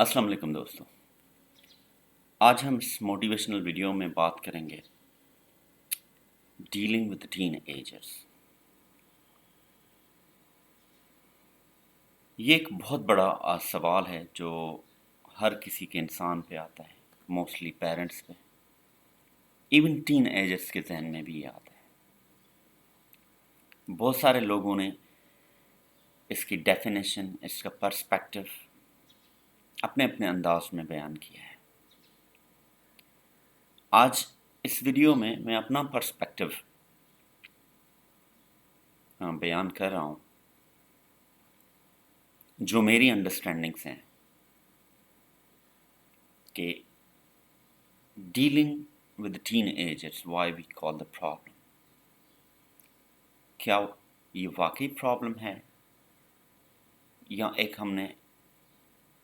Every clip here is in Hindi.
अस्सलाम वालेकुम दोस्तों। आज हम इस मोटिवेशनल वीडियो में बात करेंगे डीलिंग विद टीन एजर्स। ये एक बहुत बड़ा सवाल है जो हर किसी के इंसान पे आता है, मोस्टली पेरेंट्स पे, इवन टीन एजर्स के जहन में भी ये आता है। बहुत सारे लोगों ने इसकी डेफिनेशन, इसका पर्सपेक्टिव अपने अपने अंदाज में बयान किया है। आज इस वीडियो में मैं अपना पर्सपेक्टिव बयान कर रहा हूँ, जो मेरी अंडरस्टैंडिंग्स हैं कि dealing with teenagers why we call the problem. क्या ये वाकई प्रॉब्लम है या एक हमने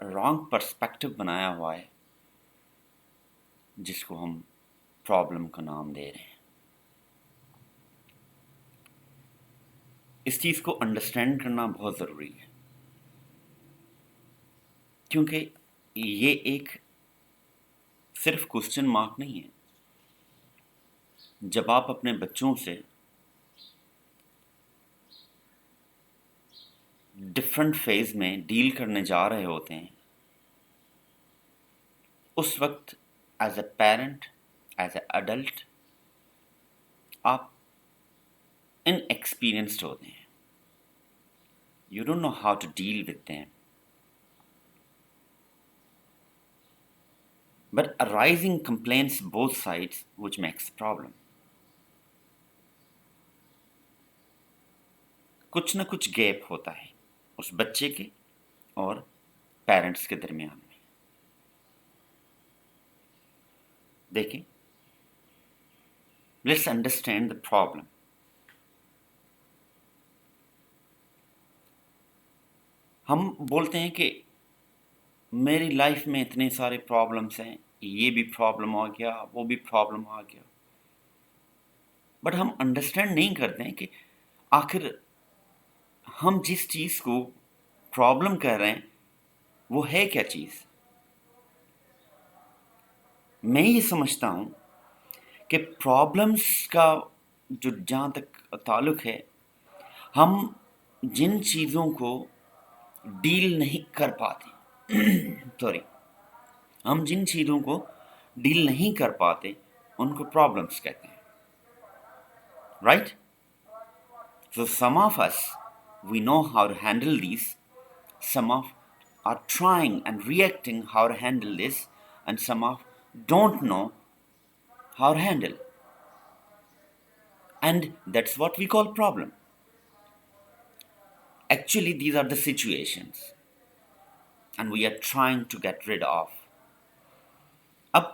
रॉन्ग पर्सपेक्टिव बनाया हुआ है जिसको हम प्रॉब्लम का नाम दे रहे हैं। इस चीज़ को अंडरस्टैंड करना बहुत ज़रूरी है, क्योंकि ये एक सिर्फ क्वेश्चन मार्क नहीं है। जब आप अपने बच्चों से डिफरेंट फेज में डील करने जा रहे होते हैं, उस वक्त as a parent, as a adult, आप इनएक्सपीरियंस्ड होते हैं। You don't know how to deal with them. But arising complaints both sides, which makes the problem. कुछ ना कुछ गैप होता है उस बच्चे के और पेरेंट्स के दरमियान में। देखें, let's understand the problem. हम बोलते हैं कि मेरी लाइफ में इतने सारे प्रॉब्लम्स हैं, ये भी प्रॉब्लम आ गया, वो भी प्रॉब्लम आ गया, बट हम अंडरस्टैंड नहीं करते हैं कि आखिर हम जिस चीज़ को प्रॉब्लम कह रहे हैं वो है क्या चीज़। मैं ये समझता हूँ कि प्रॉब्लम्स का जो जहाँ तक ताल्लुक है, हम जिन चीज़ों को डील नहीं कर पाते सॉरी हम जिन चीज़ों को डील नहीं कर पाते उनको प्रॉब्लम्स कहते हैं, right? So some of us we know how to handle this, some of are trying and reacting how to handle this, and some of don't know how to handle, and that's what we call problem. Actually these are the situations and we are trying to get rid of. अब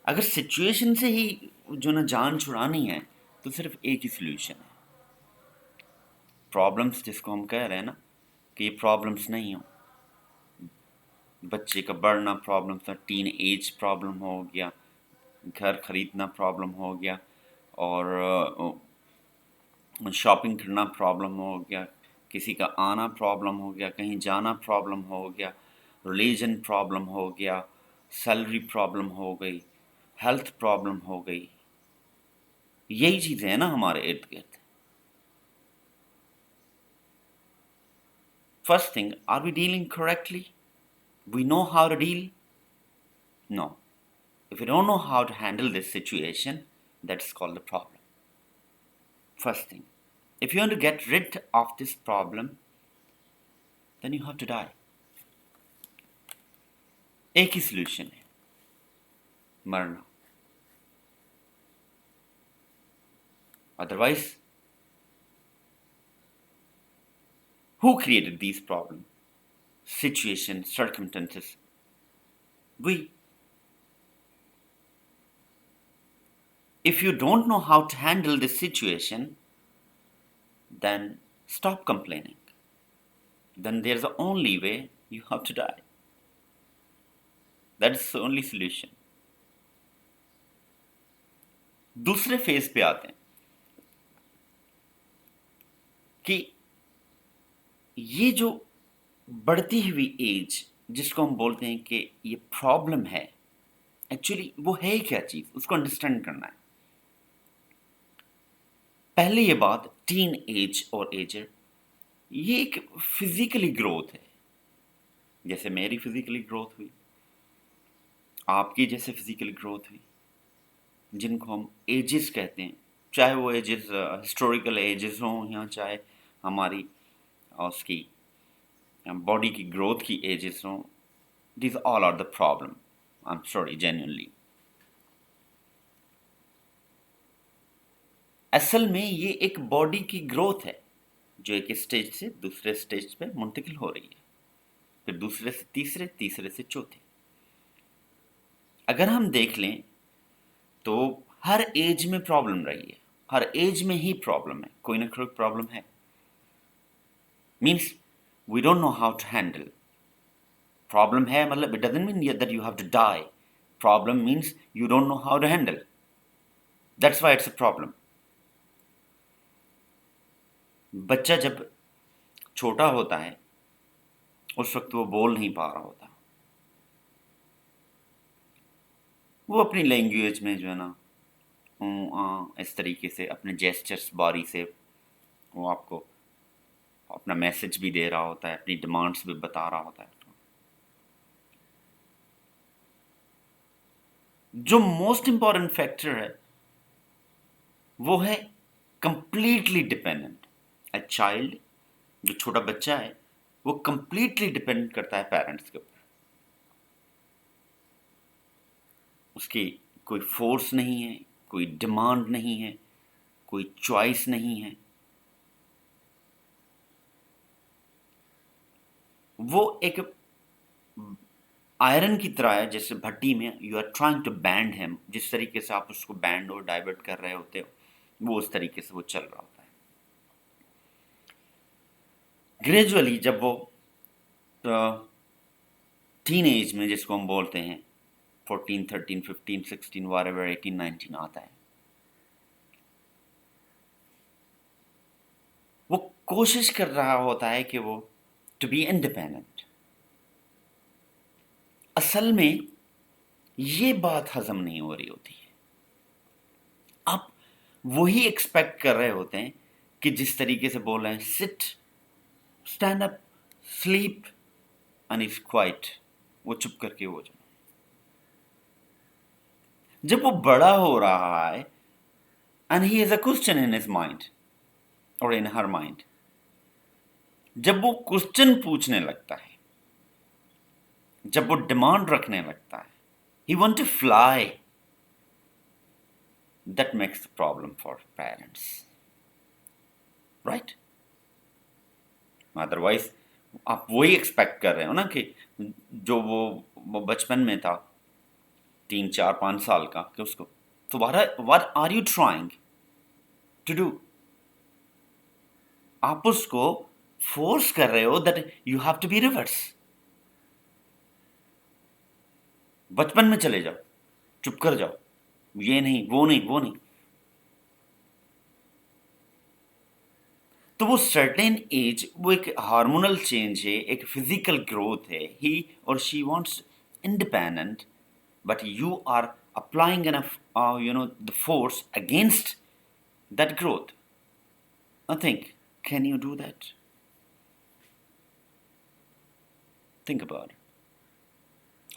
अगर सिचुएशन से ही जो ना जान छुड़ानी है तो सिर्फ एक ही सोल्यूशन है। प्रॉब्लम्स जिसको हम कह रहे हैं ना कि ये प्रॉब्लम्स नहीं हो, बच्चे का बढ़ना प्रॉब्लम था, टीन एज प्रॉब्लम हो गया, घर खरीदना प्रॉब्लम हो गया, और शॉपिंग करना प्रॉब्लम हो गया, किसी का आना प्रॉब्लम हो गया, कहीं जाना प्रॉब्लम हो गया, रिलीजन प्रॉब्लम हो गया, सैलरी प्रॉब्लम हो गई, हेल्थ प्रॉब्लम हो गई। यही चीज़ें हैं ना हमारे इर्द गिर्द। First thing, are we dealing correctly? We know how to deal? No. If you don't know how to handle this situation, that's called the problem. First thing, if you want to get rid of this problem, then you have to die. एक ही solution है, मरना। Otherwise, who created these problems, situations, circumstances? We. If you don't know how to handle this situation, then stop complaining. Then there's the only way, you have to die. That's the only solution. दूसरे फेज पे आते हैं कि ये जो बढ़ती हुई एज जिसको हम बोलते हैं कि ये प्रॉब्लम है, एक्चुअली वो है क्या चीज़, उसको अंडरस्टैंड करना है। पहले ये बात, टीन एज और एजर, ये एक फिजिकली ग्रोथ है। जैसे मेरी फिजिकली ग्रोथ हुई, आपकी जैसे फिजिकली ग्रोथ हुई, जिनको हम एजेस कहते हैं, चाहे वो एजेस हिस्टोरिकल एजेस हों या चाहे हमारी उसकी बॉडी की ग्रोथ की एजेस हों, these all are the problem. I'm sorry, genuinely. असल में ये एक बॉडी की ग्रोथ है जो एक स्टेज से दूसरे स्टेज पे मुंतकिल हो रही है, फिर दूसरे से तीसरे, तीसरे से चौथे। अगर हम देख लें तो हर एज में प्रॉब्लम रही है, हर एज में ही प्रॉब्लम है, कोई ना कोई प्रॉब्लम है। Means we don't know how to handle problem है, मतलब it doesn't mean that you have to die. Problem means you don't know how to handle, that's why it's a problem. बच्चा जब छोटा होता है उस वक्त वो बोल नहीं पा रहा होता, वो अपनी लैंग्वेज में जो है ना इस तरीके से अपने जेस्चर्स बारी से वो आपको अपना मैसेज भी दे रहा होता है, अपनी डिमांड्स भी बता रहा होता है। जो मोस्ट इंपॉर्टेंट फैक्टर है वो है कंप्लीटली डिपेंडेंट। अ चाइल्ड, जो छोटा बच्चा है, वो कंप्लीटली डिपेंड करता है पेरेंट्स के ऊपर। उसकी कोई फोर्स नहीं है, कोई डिमांड नहीं है, कोई चॉइस नहीं है। वो एक आयरन की तरह है, जैसे भट्टी में you are trying to bend him, जिस तरीके से आप उसको बैंड और डाइवर्ट कर रहे होते हो वो उस तरीके से वो चल रहा होता है। ग्रेजुअली जब वो टीन एज में, जिसको हम बोलते हैं 14, 13, 15, 16, whatever 18, 19 आता है, वो कोशिश कर रहा होता है कि वो टू बी इंडिपेंडेंट। असल में ये बात हजम नहीं हो रही होती है। आप वही एक्सपेक्ट कर रहे होते हैं कि जिस तरीके से बोल रहे हैं, sit, stand up, sleep and is quiet, वो चुप करके हो जाए। जब वो बड़ा हो रहा है and he has a question in his mind और इन हर माइंड, जब वो क्वेश्चन पूछने लगता है, जब वो डिमांड रखने लगता है, he want to fly, that makes the problem for parents, right? Otherwise आप वही एक्सपेक्ट कर रहे हो ना कि जो वो बचपन में था 3, 4, 5 साल का, कि उसको, तो what are you trying to do? आप उसको फोर्स कर रहे हो that you have to be reverse. बचपन में चले जाओ, चुप कर जाओ, ये नहीं, वो नहीं, वो नहीं। तो वो सर्टेन एज, वो एक हार्मोनल चेंज है, एक फिजिकल ग्रोथ है। ही और she wants independent, but you are applying enough the force against that growth. I think, can you do that? Think about it.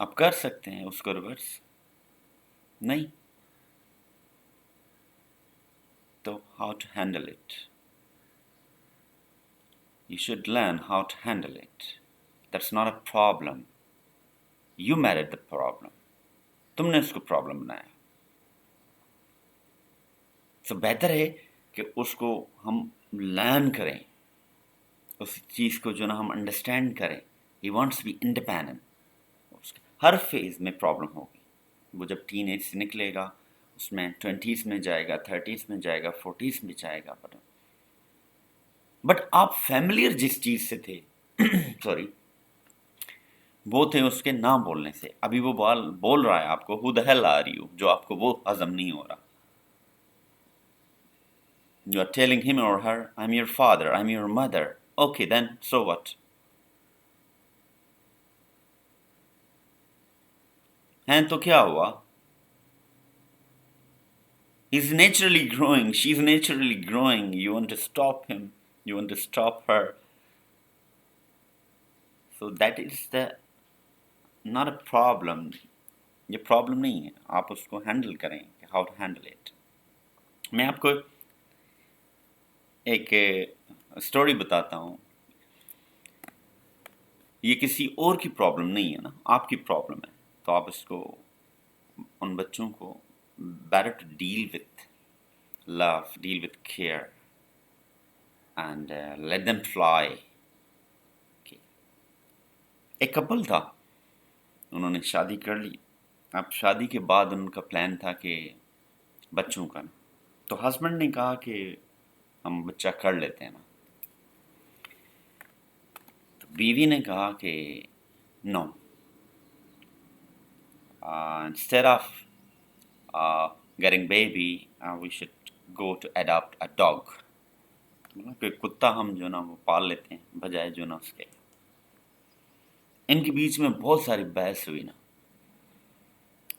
आप कर सकते हैं उसको रिवर्स? नहीं। तो how to handle it? You should learn how to handle it. That's not a problem. You made the problem. तुमने उसको प्रॉब्लम बनाया। तो बेहतर है कि उसको हम लर्न करें, उस चीज़ को जो ना हम अंडरस्टैंड करें। He wants be independent. Her phase में प्रॉब्लम होगी। वो जब टीन एज से निकलेगा, उसमें 20s में जाएगा, 30s में जाएगा, 40s में जाएगा, बट आप फैमिलियर जिस चीज़ से थे सॉरी, वो थे उसके ना बोलने से। अभी वो बोल रहा है आपको who the hell are you, जो आपको वो हजम नहीं हो रहा। यू आर टेलिंग हिम और her, I am your father, I am your mother, okay then so what? हैं तो क्या हुआ? He's naturally growing, she's naturally growing. You want to stop him, you want to stop her. So that is the not a problem. ये प्रॉब्लम नहीं है, आप उसको हैंडल करें, हाउ टू हैंडल इट। मैं आपको एक स्टोरी बताता हूँ। ये किसी और की प्रॉब्लम नहीं है ना, आपकी प्रॉब्लम है। तो आप इसको, उन बच्चों को better to deal with love, deal with care and let them fly। Okay. एक कपल था, उन्होंने शादी कर ली। अब शादी के बाद उनका प्लान था कि बच्चों का, तो हस्बैंड ने कहा कि हम बच्चा कर लेते हैं ना। तो बीवी ने कहा कि no, instead of getting baby we should go to adopt a dog। कि कुत्ता हम जो ना वो पाल लेते हैं बजाय जो ना उसके। इनके बीच में बहुत सारी बहस हुई ना।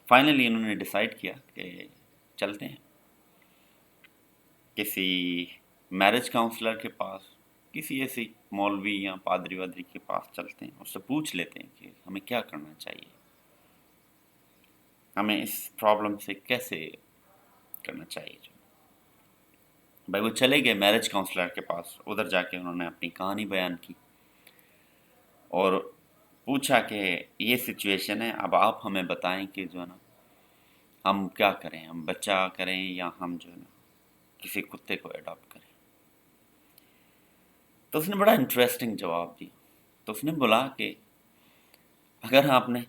फाइनली इन्होंने डिसाइड किया कि चलते हैं किसी मैरिज काउंसलर के पास, किसी ऐसी मौलवी या पादरी वादरी के पास चलते हैं, उससे पूछ लेते हैं कि हमें क्या करना चाहिए, हमें इस प्रॉब्लम से कैसे करना चाहिए। जो भाई वो चले गए मैरिज काउंसलर के पास, उधर जाके उन्होंने अपनी कहानी बयान की और पूछा कि ये सिचुएशन है, अब आप हमें बताएं कि जो है ना हम क्या करें, हम बच्चा करें या हम जो है ना किसी कुत्ते को अडॉप्ट करें। तो उसने बड़ा इंटरेस्टिंग जवाब दिया। तो उसने बोला कि अगर आपने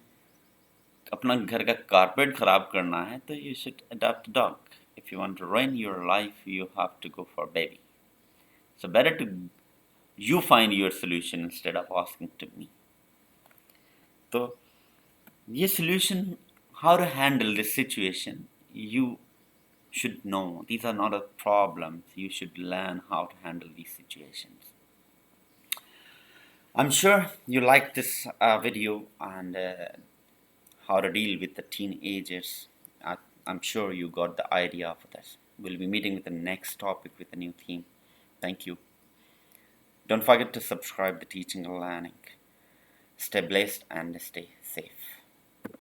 अपना घर का कारपेट ख़राब करना है तो you should adopt dog. If you want to run your life you have to go for baby. So better to you find your solution instead of asking to me। तो ये solution, how to handle this situation, you should know। These are not a problems, you should learn how to handle these situations। I'm sure you like this video and how to deal with the teenagers। I'm sure you got the idea of this। We'll be meeting with the next topic with a new theme। Thank you। Don't forget to subscribe to Teaching and Learning। Stay blessed and stay safe।